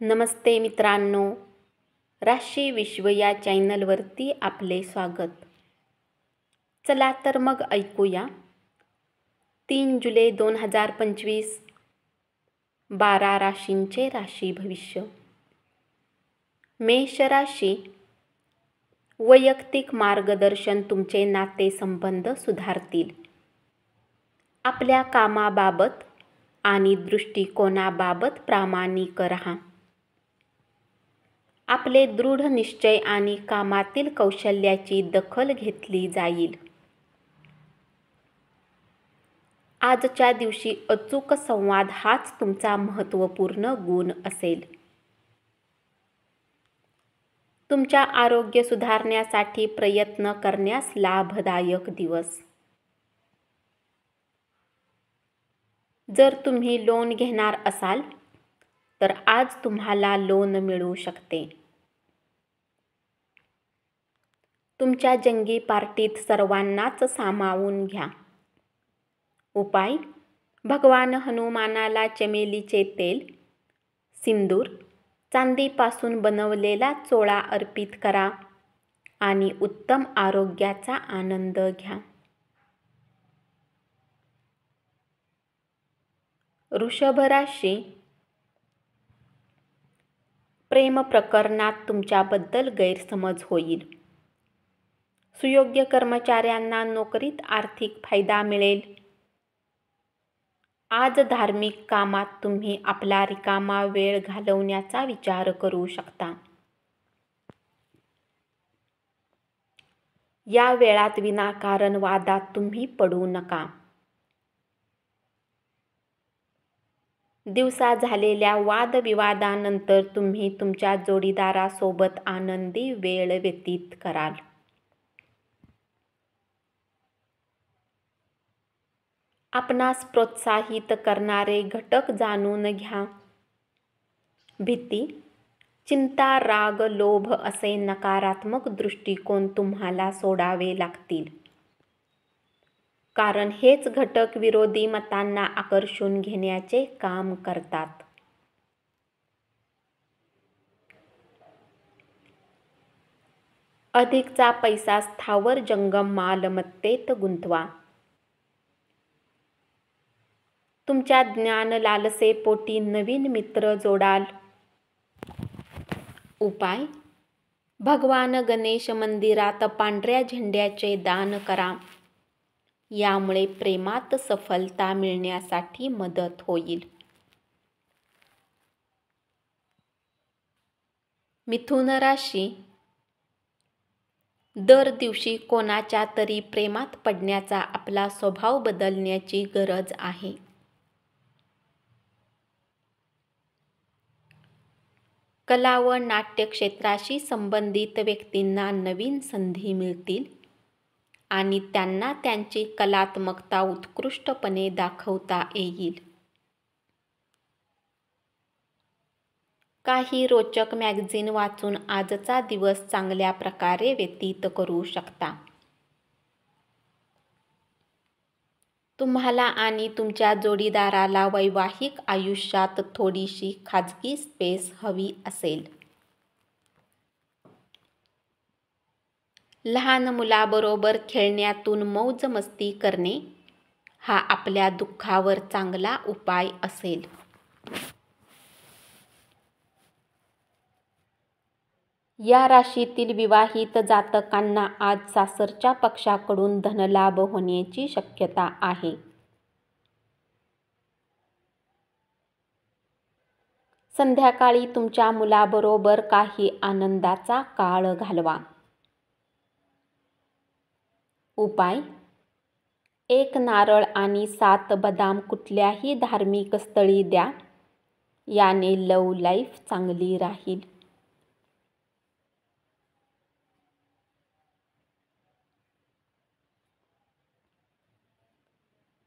नमस्ते मित्रांनो, राशी विश्व या चॅनलवरती आपले स्वागत. चला तर मग ऐकूया 3 जुलै 2025 12 राशींचे राशी भविष्य. मेष राशी, वैयक्तिक मार्गदर्शन तुमचे नातेसंबंध सुधारतील. आपल्या कामाबाबत आणि दृष्टिकोनाबाबत प्रामाणिक राहा. आपले दृढ निश्चय आणि कामातील कौशल्याची दखल घेतली जाईल. आजच्या दिवशी अचूक संवाद हाच तुमचा महत्त्वपूर्ण गुण असेल. तुमच्या आरोग्य सुधारण्यासाठी प्रयत्न करण्यास लाभदायक दिवस. जर तुम्ही लोन घेणार असाल तर आज तुम्हाला लोन मिळू शकते. तुमच्या जंगी पार्टीत सर्वांनाच सामावून घ्या. उपाय: भगवान हनुमानाला चमेलीचे तेल, सिंदूर, चांदीपासून बनवलेला चोळा अर्पित करा आणि उत्तम आरोग्याचा आनंद घ्या. वृषभ राशी, प्रेम प्रकरणात तुमच्याबद्दल गैरसमज होईल. सुयोग्य कर्मचाऱ्यांना नोकरीत आर्थिक फायदा मिळेल. आज धार्मिक कामात तुम्ही आपला रिकामा वेळ घालवण्याचा विचार करू शकता. या वेळात विनाकारण वादात तुम्ही पडू नका. दिवसा झालेल्या वादविवादानंतर तुम्ही तुमच्या जोडीदारासोबत आनंदी वेळ व्यतीत कराल. आपणास प्रोत्साहित करणारे घटक जाणून घ्या. भीती, चिंता, राग, लोभ असे नकारात्मक दृष्टिकोन तुम्हाला सोडावे लागतील. कारण हेच घटक विरोधी मतांना आकर्षून घेण्याचे काम करतात. अधिकचा पैसा स्थावर जंगम मालमत्तेत गुंतवा. तुमच्या ज्ञान लालसेपोटी नवीन मित्र जोडाल. उपाय: भगवान गणेश मंदिरात पांढऱ्या झेंड्याचे दान करा. यामुळे प्रेमात सफलता मिळण्यासाठी मदत होईल. मिथुन राशी, दर दिवशी कोणाच्या तरी प्रेमात पडण्याचा आपला स्वभाव बदलण्याची गरज आहे. कला व नाट्य क्षेत्राशी संबंधित व्यक्तींना नवीन संधी मिळतील आणि त्यांना त्यांची कलात्मकता उत्कृष्टपणे दाखवता येईल. काही रोचक मॅगझिन वाचून आजचा दिवस चांगल्या प्रकारे व्यतीत करू शकता. तुम्हाला आणि तुमच्या जोडीदाराला वैवाहिक आयुष्यात थोडीशी खाजगी स्पेस हवी असेल. लहान मुलाबरोबर खेळण्यातून मौज मस्ती करणे हा आपल्या दुःखावर चांगला उपाय असेल. या राशीतील विवाहित जातकांना आज सासरच्या पक्षाकडून धनलाभ होण्याची शक्यता आहे. संध्याकाळी तुमच्या मुलाबरोबर काही आनंदाचा काळ घालवा. उपाय: 1 नारळ आणि 7 बदाम कुठल्याही धार्मिक स्थळी द्या. याने लव्ह लाईफ चांगली राहील.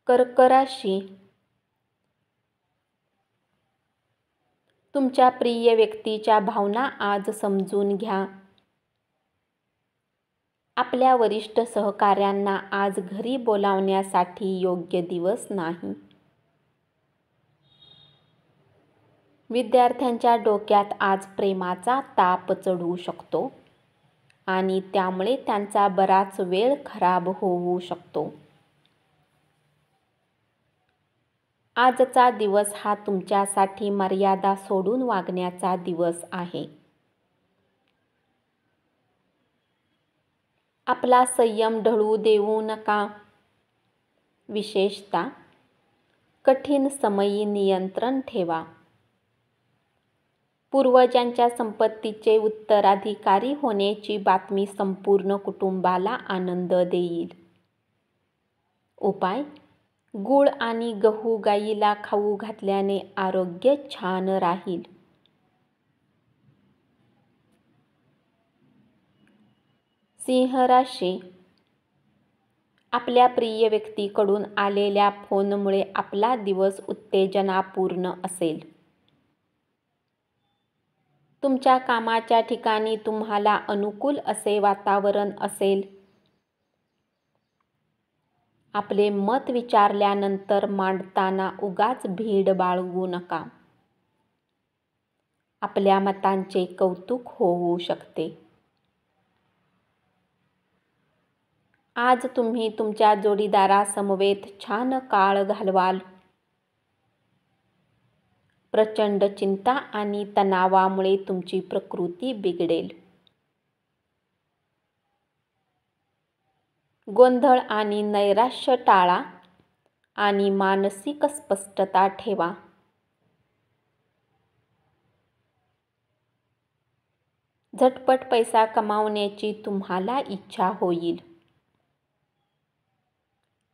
कर्क राशी, तुमच्या प्रिय व्यक्तीच्या भावना आज समजून घ्या. आपल्या वरिष्ठ सहकाऱ्यांना आज घरी बोलावण्यासाठी योग्य दिवस नाही. विद्यार्थ्यांच्या डोक्यात आज प्रेमाचा ताप चढू शकतो आणि त्यामुळे त्यांचा बराच वेळ खराब होऊ शकतो. आजचा दिवस हा तुमच्यासाठी मर्यादा सोडून वागण्याचा दिवस आहे. आपला संयम ढळू देऊ नका. विशेषतः कठीण समयी नियंत्रण ठेवा. पूर्वजांच्या संपत्तीचे उत्तराधिकारी होण्याची बातमी संपूर्ण कुटुंबाला आनंद देईल. उपाय: गूळ आणि गहू गायीला खाऊ घातल्याने आरोग्य छान राहील. सिंह राशी. आपल्या प्रिय व्यक्तीकडून आलेल्या फोनमुळे आपला दिवस उत्तेजनापूर्ण असेल. तुमच्या कामाच्या ठिकाणी तुम्हाला अनुकूल असे वातावरण असेल. आपले मत विचारल्यानंतर मांडताना उगाच भीड बाळगू नका. आपल्या मतांचे कौतुक होऊ शकते. आज तुम्ही तुमच्या जोडीदारासमवेत छान काळ घालवाल. प्रचंड चिंता आणि तणावामुळे तुमची प्रकृती बिघडेल. गोंधळ आणि नैराश्य टाळा आणि मानसिक स्पष्टता ठेवा. झटपट पैसा कमावण्याची तुम्हाला इच्छा होईल.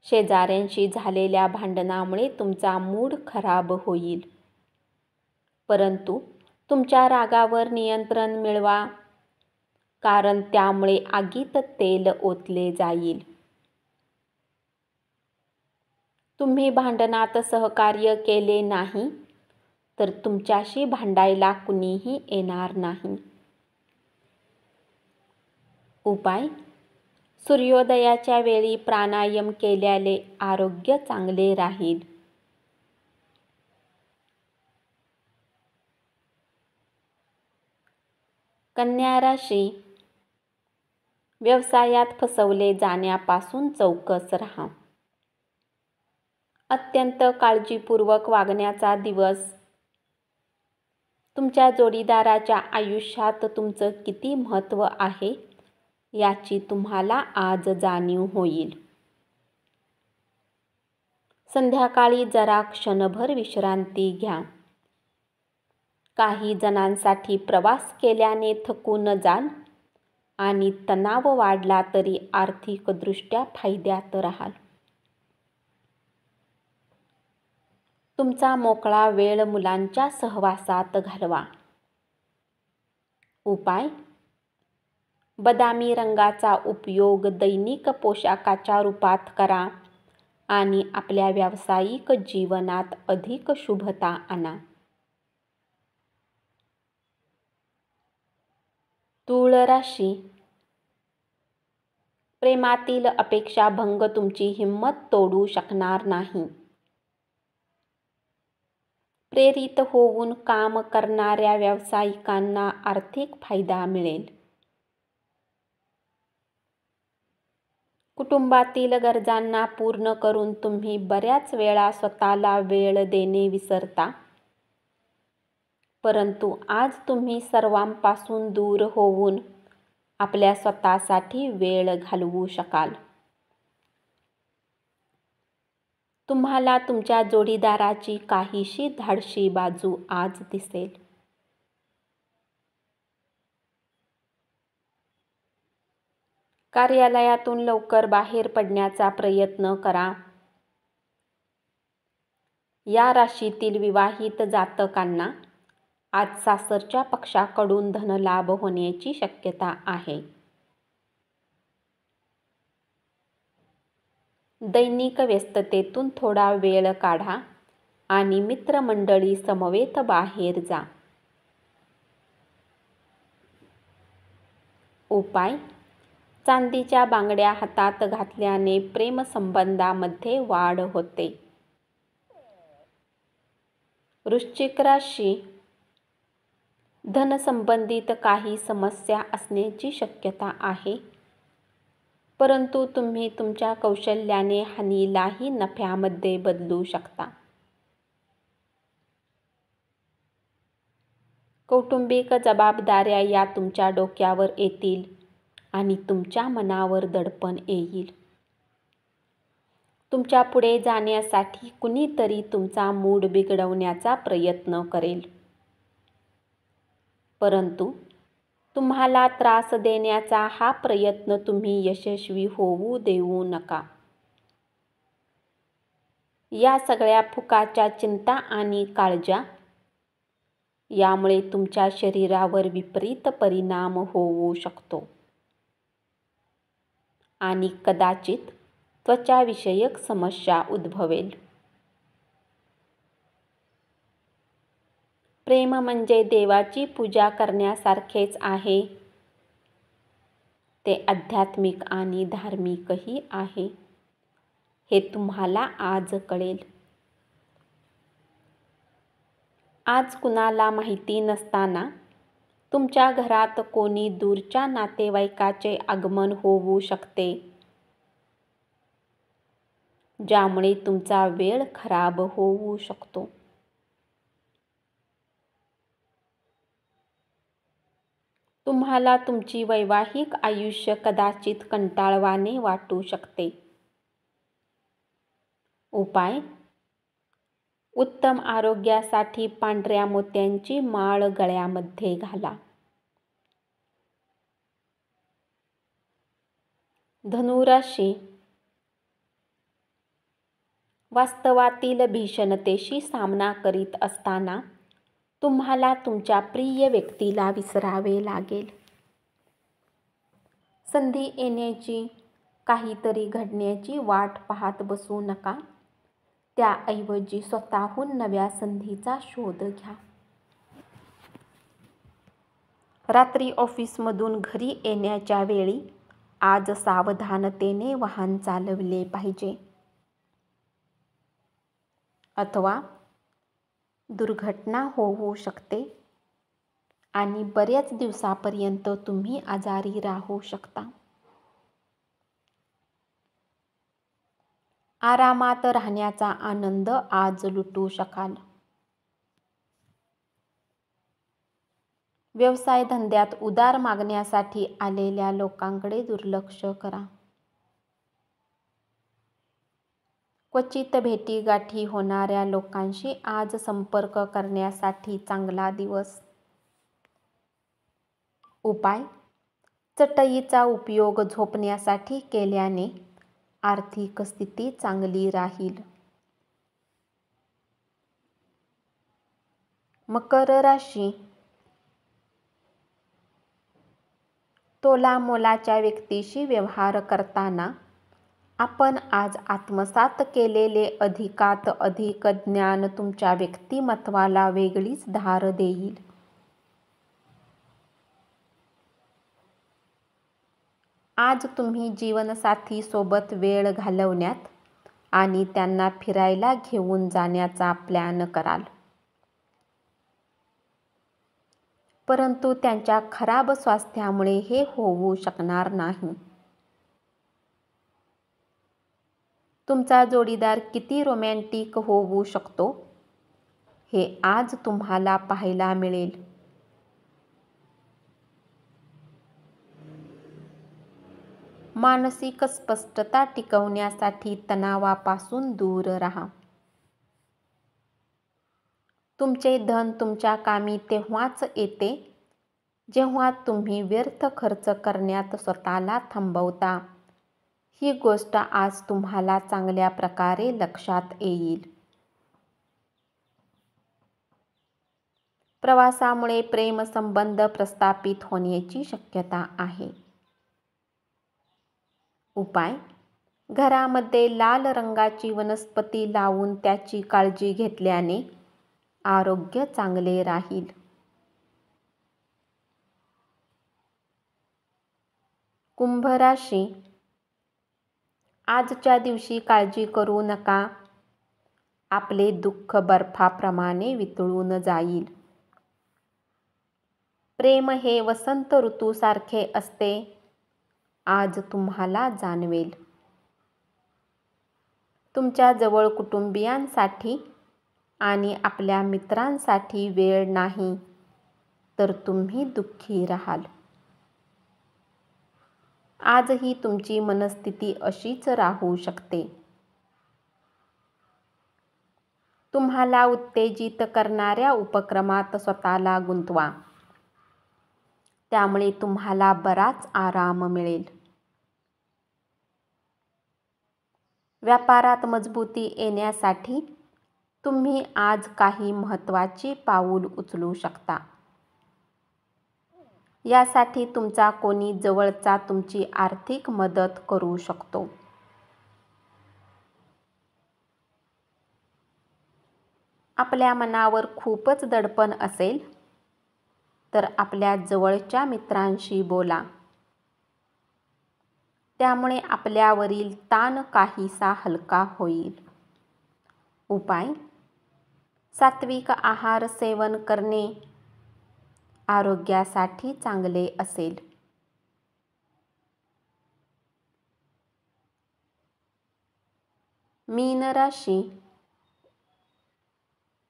शेजाऱ्यांशी झालेल्या भांडणामुळे तुमचा मूड खराब होईल. परंतु तुमच्या रागावर नियंत्रण मिळवा, कारण त्यामुळे आगीत तेल ओतले जाईल. तुम्ही भांडणात सहकार्य केले नाही तर तुमच्याशी भांडायला कुणीही येणार नाही. उपाय: सूर्योदयाच्या वेळी प्राणायाम केल्याने आरोग्य चांगले राहील. कन्या राशी. व्यवसायात फसवले जाण्यापासून चौकस राहा. अत्यंत काळजीपूर्वक वागण्याचा दिवस. तुमच्या जोडीदाराच्या आयुष्यात तुमचं किती महत्त्व आहे याची तुम्हाला आज जाणीव होईल. संध्याकाळी जरा क्षणभर विश्रांती घ्या. काही जणांसाठी प्रवास केल्याने थकून जाल आणि तणाव वाढला तरी आर्थिकदृष्ट्या फायद्यात राहाल. तुमचा मोकळा वेळ मुलांच्या सहवासात घालवा. उपाय: बदामी रंगाचा उपयोग दैनिक पोशाखाच्या रूपात करा आणि आपल्या व्यावसायिक जीवनात अधिक शुभता आणा. तूळ राशी. प्रेमातील अपेक्षाभंग तुमची हिंमत तोडू शकणार नाही. प्रेरित होऊन काम करणाऱ्या व्यावसायिकांना आर्थिक फायदा मिळेल. कुटुंबातील गरजांना पूर्ण करून तुम्ही बऱ्याच वेळा स्वतःला वेळ देणे विसरता. परंतु आज तुम्ही सर्वांपासून दूर होऊन आपल्या स्वतःसाठी वेळ घालवू शकाल. तुम्हाला तुमच्या जोडीदाराची काहीशी धाडशी बाजू आज दिसेल. कार्यालयातून लवकर बाहेर पडण्याचा प्रयत्न करा. या राशीतील विवाहित जातकांना आज सासरच्या पक्षाकडून धनलाभ होण्याची शक्यता आहे. दैनिक व्यस्ततेतून थोडा वेळ काढा आणि मित्रमंडळी समवेत बाहेर जा. उपाय: चांदीच्या बांगड्या हातात घातल्याने प्रेमसंबंधामध्ये वाढ होते. वृश्चिक राशी. धनसंबंधित काही समस्या असण्याची शक्यता आहे, परंतु तुम्ही तुमच्या कौशल्याने हानीलाही नफ्यामध्ये बदलू शकता. कौटुंबिक जबाबदाऱ्या या तुमच्या डोक्यावर येतील आणि तुमच्या मनावर दडपण येईल. तुमच्या पुढे जाण्यासाठी कुणीतरी तुमचा मूड बिघडवण्याचा प्रयत्न करेल, परंतु तुम्हाला त्रास देण्याचा हा प्रयत्न तुम्ही यशस्वी होऊ देऊ नका. या सगळ्या फुकाच्या चिंता आणि काळज्या यामुळे तुमच्या शरीरावर विपरीत परिणाम होऊ शकतो आणि कदाचित त्वचाविषयक समस्या उद्भवेल. प्रेम म्हणजे देवाची पूजा करण्यासारखेच आहे. ते आध्यात्मिक आणि धार्मिकही आहे, हे तुम्हाला आज कळेल. आज कुणाला माहिती नसताना तुमच्या घरात कोणी दूरच्या नातेवाईकाचे आगमन होऊ शकते, ज्यामुळे तुमचा वेळ खराब होऊ शकतो. तुम्हाला तुमची वैवाहिक आयुष्य कदाचित कंटाळवाणे वाटू शकते. उपाय: उत्तम आरोग्यासाठी पांढऱ्या मोत्यांची माळ गळ्यामध्ये घाला. धनु राशी. वास्तवातील भीषणतेशी सामना करीत असताना तुम्हाला तुमच्या प्रिय व्यक्तीला विसरावे लागेल. संधी येण्याची, काहीतरी घडण्याची वाट पाहत बसू नका. त्याऐवजी स्वतःहून नव्या संधीचा शोध घ्या. रात्री ऑफिसमधून घरी येण्याच्या वेळी आज सावधानतेने वाहन चालवले पाहिजे, अथवा दुर्घटना होऊ शकते आणि बऱ्याच दिवसापर्यंत तुम्ही आजारी राहू शकता. आरामात राहण्याचा आनंद आज लुटू शकाल. व्यवसाय धंद्यात उधार मागण्यासाठी आलेल्या लोकांकडे दुर्लक्ष करा. क्वचित भेटीगाठी होणाऱ्या लोकांशी आज संपर्क करण्यासाठी चांगला दिवस. उपाय: चटईचा उपयोग झोपण्यासाठी केल्याने आर्थिक स्थिती चांगली राहील. मकर राशी. तोलामोलाच्या व्यक्तीशी व्यवहार करताना आपण आज आत्मसात केलेले अधिकात अधिक ज्ञान तुमच्या व्यक्तिमत्वाला वेगळीच धार देईल. आज तुम्ही जीवनसाथी सोबत वेळ घालवण्यात आणि त्यांना फिरायला घेऊन जाण्याचा प्लॅन कराल, परंतु त्यांच्या खराब स्वास्थ्यामुळे हे होऊ शकणार नाही. तुमचा जोडीदार किती रोमॅन्टिक होऊ शकतो हे आज तुम्हाला पाहायला मिळेल. मानसिक स्पष्टता टिकवण्यासाठी तणावापासून दूर राहा. तुमचे धन तुमच्या कामी तेव्हाच येते जेव्हा तुम्ही व्यर्थ खर्च करण्यात स्वतःला थांबवता. ही गोष्ट आज तुम्हाला चांगल्या प्रकारे लक्षात येईल. प्रवासामुळे प्रेमसंबंध प्रस्थापित होण्याची शक्यता आहे. उपाय: घरामध्ये लाल रंगाची वनस्पती लावून त्याची काळजी घेतल्याने आरोग्य चांगले राहील. कुंभ राशी. आजच्या दिवशी काळजी करू नका. आपले दुःख बर्फाप्रमाणे वितळून जाईल. प्रेम हे वसंत ऋतूसारखे असते, आज तुम्हाला जाणवेल. तुमच्या जवळ कुटुंबियांसाठी आणि आपल्या मित्रांसाठी वेळ नाही, तर तुम्ही दुःखी राहाल. आजही तुमची मनस्थिती अशीच राहू शकते. तुम्हाला उत्तेजित करणाऱ्या उपक्रमात स्वतःला गुंतवा, त्यामुळे तुम्हाला बराच आराम मिळेल. व्यापारात मजबूती येण्यासाठी तुम्ही आज काही महत्त्वाची पाऊल उचलू शकता. यासाठी तुमचा कोणी जवळचा तुमची आर्थिक मदत करू शकतो. आपल्या मनावर खूपच दडपण असेल तर आपल्या जवळच्या मित्रांशी बोला. त्यामुळे आपल्यावरील ताण काहीसा हलका होईल. उपाय: सात्विक आहार सेवन करणे आरोग्यासाठी चांगले असेल. मीन राशी.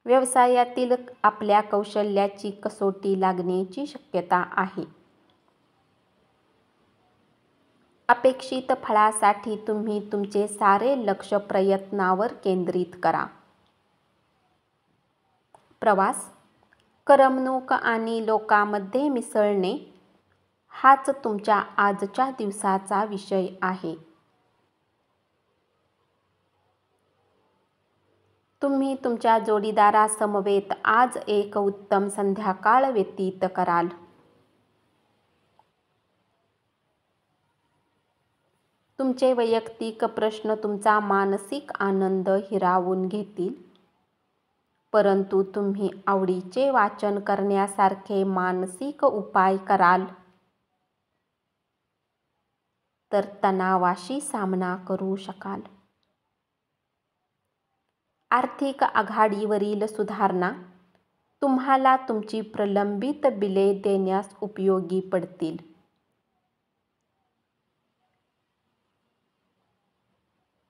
व्यवसायातील आपल्या कौशल्याची कसोटी लागण्याची शक्यता आहे. अपेक्षित फळासाठी तुम्ही तुमचे सारे लक्ष प्रयत्नावर केंद्रित करा. प्रवास, करमणूक आणि लोकांमध्ये मिसळणे हाच तुमच्या आजच्या दिवसाचा विषय आहे. तुम्ही तुमच्या जोडीदारासमवेत आज एक उत्तम संध्याकाळ व्यतीत कराल. तुमचे वैयक्तिक प्रश्न तुमचा मानसिक आनंद हिरावून घेतील, परंतु तुम्ही आवडीचे वाचन करण्यासारखे मानसिक उपाय कराल तर तणावाशी सामना करू शकाल. आर्थिक आघाडीवरील सुधारणा तुम्हाला तुमची प्रलंबित बिले देण्यास उपयोगी पडतील.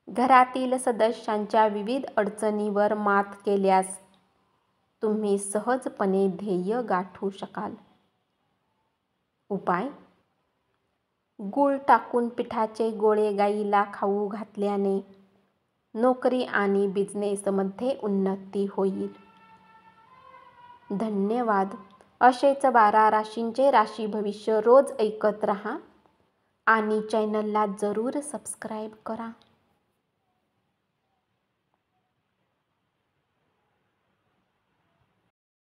घरातील सदस्यांच्या विविध अडचणींवर मात केल्यास तुम्ही सहजपणे ध्येय गाठू शकाल. उपाय: गूळ टाकून पिठाचे गोळे गायीला खाऊ घातल्याने नोकरी आणि बिझनेसमध्ये उन्नती होईल. धन्यवाद. असेच 12 राशींचे राशी भविष्य रोज ऐकत रहा आणि चॅनलला जरूर सबस्क्राईब करा.